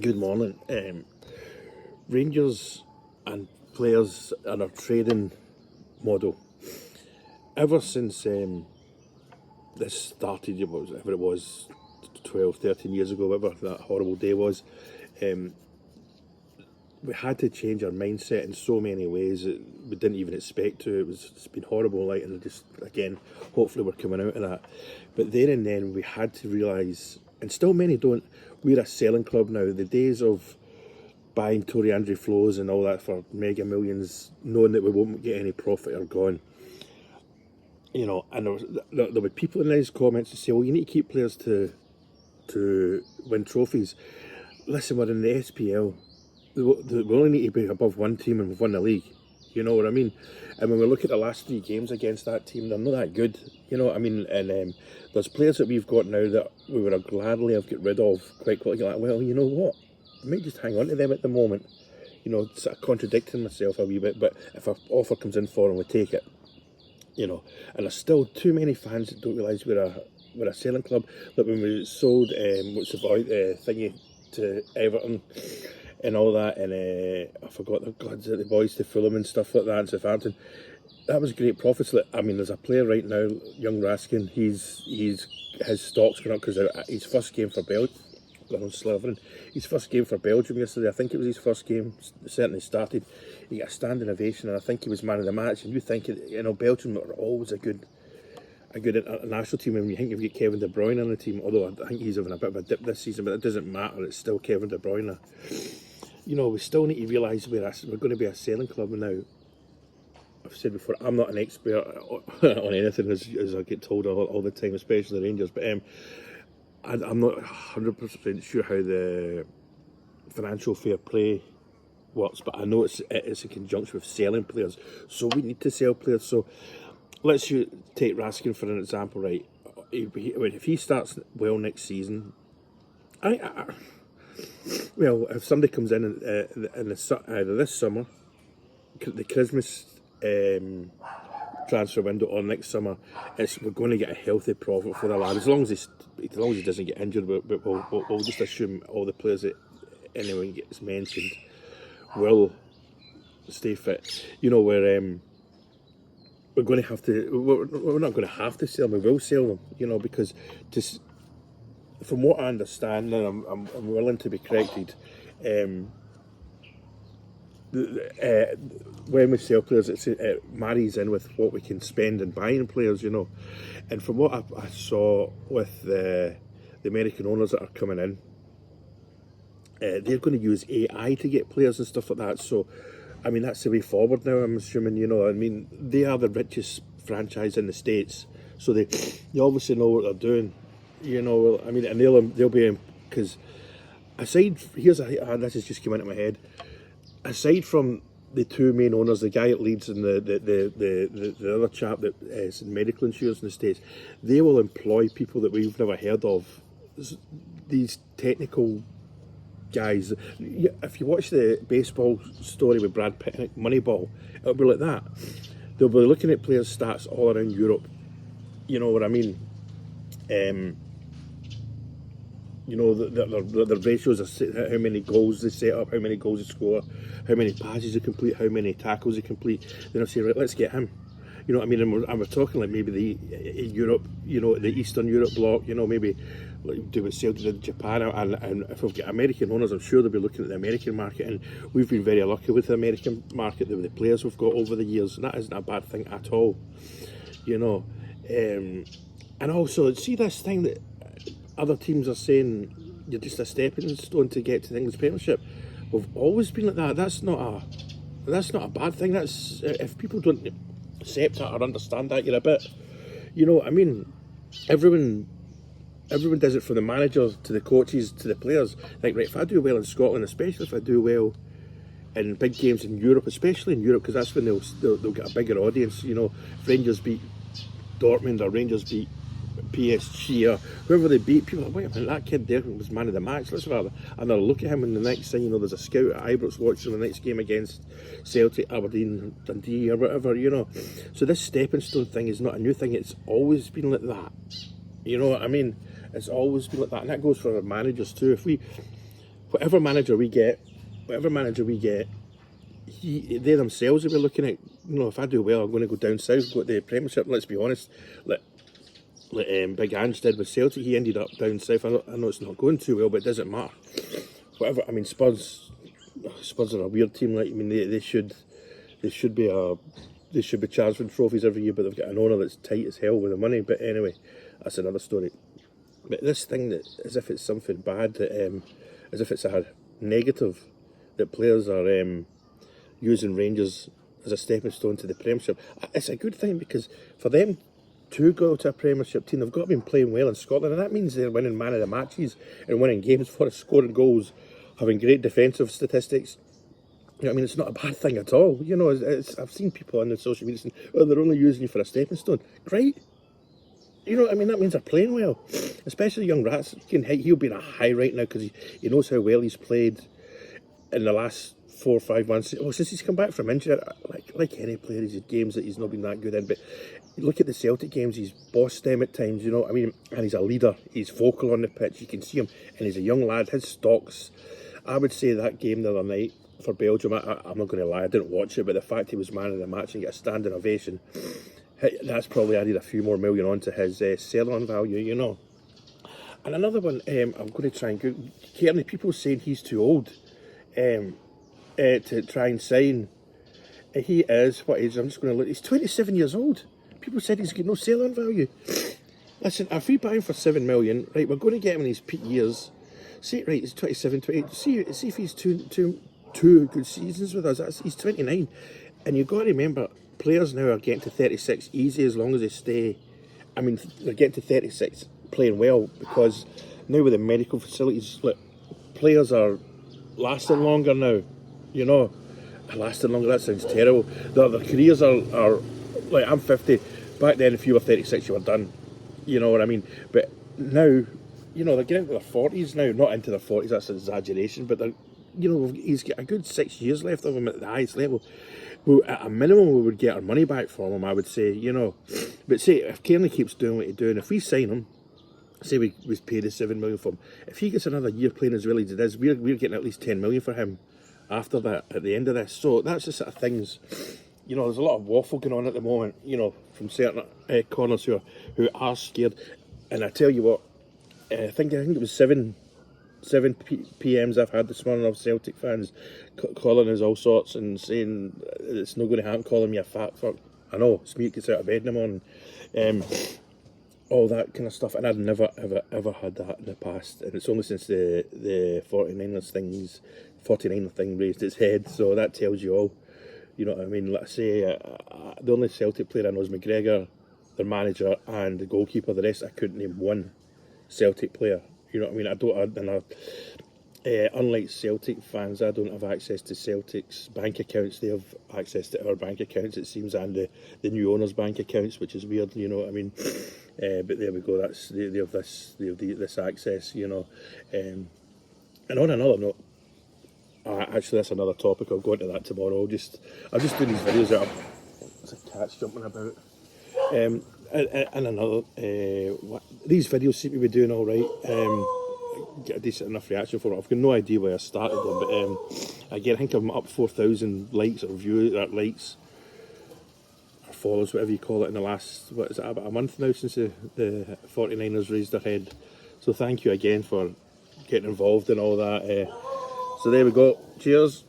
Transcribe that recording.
Good morning. Rangers and players and our trading model. Ever since this started, whatever it was, 12, 13 years ago, whatever that horrible day was, we had to change our mindset in so many ways that we didn't even expect to. It's been horrible, like, and just again, hopefully we're coming out of that. But there and then we had to realise, and still many don't, we're a selling club now. The days of buying Tory Andrew flows and all that for mega millions, knowing that we won't get any profit, are gone. You know, and there were people in these comments to say, well, you need to keep players to win trophies. Listen, we're in the SPL. We only need to be above one team and we've won the league. You know what I mean? And when we look at the last 3 games against that team, they're not that good. You know what I mean? And there's players that we've got now that we would gladly have got rid of quite quickly. Like, well, you know what? I might just hang on to them at the moment. You know, sort of contradicting myself a wee bit, but if an offer comes in for them, we take it. You know, and there's still too many fans that don't realise we're a selling club. Like when we sold 𝒂𝒏𝒂𝒂𝒍𝒍 thingy to Everton and all that, and I forgot the boys to Fulham and stuff like that, and Southampton. That was great profits. I mean, there's a player right now, young Raskin. His stock's gone up because his first game for Belgium. His first game for Belgium yesterday. I think it was his first game. Certainly started. He got a standing ovation, and I think he was man of the match. And you think, you know, Belgium are always a good international team. And you think you've got Kevin De Bruyne on the team, although I think he's having a bit of a dip this season, but it doesn't matter. It's still Kevin De Bruyne. You know, we still need to realise we're going to be a selling club now. I've said before, I'm not an expert on anything, as I get told all the time, especially the Rangers, but I'm not 100% sure how the financial fair play works, but I know it's in conjunction with selling players. So we need to sell players. So let's take Raskin for an example, right? If he starts well next season, well, if somebody comes in either this summer, the Christmas transfer window, or next summer, we're going to get a healthy profit for the lad, as long as he doesn't get injured. But we'll just assume all the players that anyone gets mentioned will stay fit. You know, we're going to have to. We're not going to have to sell them. We will sell them. You know, because from what I understand, and I'm willing to be corrected, when we sell players, it marries in with what we can spend in buying players, you know. And from what I saw with the American owners that are coming in, they're going to use AI to get players and stuff like that. So, I mean, that's the way forward now, I'm assuming, you know. I mean, they are the richest franchise in the States, so they obviously know what they're doing, you know. I mean, and they'll be, because aside, this has just come into my head, aside from the 2 main owners, the guy at Leeds and the other chap that is in medical insurance in the States, they will employ people that we've never heard of. These technical guys. If you watch the baseball story with Brad Pitt, Moneyball, it'll be like that. They'll be looking at players' stats all around Europe. You know what I mean? You know, the ratios are how many goals they set up, how many goals they score, how many passes they complete, how many tackles they complete. Then I'll say, right, let's get him. You know what I mean? And we're talking like maybe the Europe, you know, the Eastern Europe block, you know, maybe like do what Celtic did in Japan. And if we've got American owners, I'm sure they'll be looking at the American market. And we've been very lucky with the American market, with the players we've got over the years. And that isn't a bad thing at all, you know. And also, see this thing that other teams are saying, you're just a stepping stone to get to the English Premiership. We've always been like that. That's not a bad thing. That's, if people don't accept that or understand that, you're a bit, you know, I mean, everyone does it, from the managers to the coaches to the players. Like, right, if I do well in Scotland, especially if I do well in big games in Europe, especially in Europe, because that's when they'll get a bigger audience. You know, if Rangers beat Dortmund or Rangers beat PSG or whoever they beat, people are like, wait a minute, that kid there was man of the match, let's have another look at him. And the next thing you know, there's a scout at Ibrox watching the next game against Celtic, Aberdeen, Dundee or whatever, you know. So this stepping stone thing is not a new thing, it's always been like that, you know what I mean? It's always been like that, and that goes for our managers too. If whatever manager we get, they themselves will be looking at, you know, if I do well, I'm going to go down south, go to the Premiership. Let's be honest, like Big Ange did with Celtic, he ended up down south. I know it's not going too well, but it doesn't matter. Whatever. I mean, Spurs are a weird team. Like, I mean, they should be charged with trophies every year, but they've got an owner that's tight as hell with the money. But anyway, that's another story. But this thing that, as if it's something bad, that as if it's a negative, that players are using Rangers as a stepping stone to the Premiership. It's a good thing, because for them to go to a Premiership team, they've got to be playing well in Scotland, and that means they're winning man of the matches and winning games for us, scoring goals, having great defensive statistics. You know what I mean? It's not a bad thing at all. You know, I've seen people on the social media saying, "Oh, they're only using you for a stepping stone." Great. You know what I mean? That means they're playing well. Especially young Rats. He'll be in a high right now, because he knows how well he's played in the last 4 or 5 months. Oh, since he's come back from injury, like any player, he's had games that he's not been that good in. But look at the Celtic games, he's bossed them at times, you know what I mean? And he's a leader, he's vocal on the pitch, you can see him, and he's a young lad, his stocks. I would say that game the other night for Belgium, I'm not going to lie, I didn't watch it, but the fact he was man of the match and get a standing ovation, that's probably added a few more million on to his selling value, you know. And another one, I'm going to try and go, Kearney, people saying he's too old to try and sign. He is, what age? I'm just going to look, he's 27 years old. People said he's got no selling value. Listen, if we buy him for 7 million, right, we're going to get him in his peak years. See, right, he's 27, 28. See if he's two good seasons with us. He's 29. And you've got to remember, players now are getting to 36 easy as long as they stay. I mean, they're getting to 36 playing well, because now with the medical facilities, look, players are lasting longer now, you know. Lasting longer, that sounds terrible. Their careers are like, I'm 50. Back then, if you were 36, you were done. You know what I mean? But now, you know, they're getting into their 40s now. Not into their 40s, that's an exaggeration. But, you know, he's got a good 6 years left of him at the highest level. Well, at a minimum, we would get our money back from him, I would say, you know. But say, if Kearney keeps doing what he's doing, if we sign him, say we paid the 7 million for him, if he gets another year playing as well as he does, we're getting at least 10 million for him after that, at the end of this. So that's the sort of things, you know, there's a lot of waffle going on at the moment, you know, from certain corners who are scared. And I tell you what, I think it was 7 PMs I've had this morning of Celtic fans calling us all sorts and saying it's not going to happen, calling me a fat fuck. I know, Smeek gets out of bed in the morning. All that kind of stuff, and I'd never ever had that in the past, and it's only since the 49ers thing raised its head. So that tells you all, you know what I mean. Let's say the only Celtic player I know is McGregor, their manager, and the goalkeeper. The rest I couldn't name one Celtic player, you know what I mean. Unlike Celtic fans, I don't have access to Celtic's bank accounts. They have access to our bank accounts, it seems, and the new owners' bank accounts, which is weird, you know what I mean. But there we go. That's they have this access, you know. And on another note, actually, that's another topic. I'll go into that tomorrow. I'll just do these videos that there's a cat's jumping about. And another, these videos seem to be doing all right. Get a decent enough reaction for it. I've got no idea where I started them, but again, I think I'm up 4,000 likes or views, or likes, or follows, whatever you call it, in the last, what is it, about a month now since the 49ers raised their head. So thank you again for getting involved in all that. So there we go. Cheers.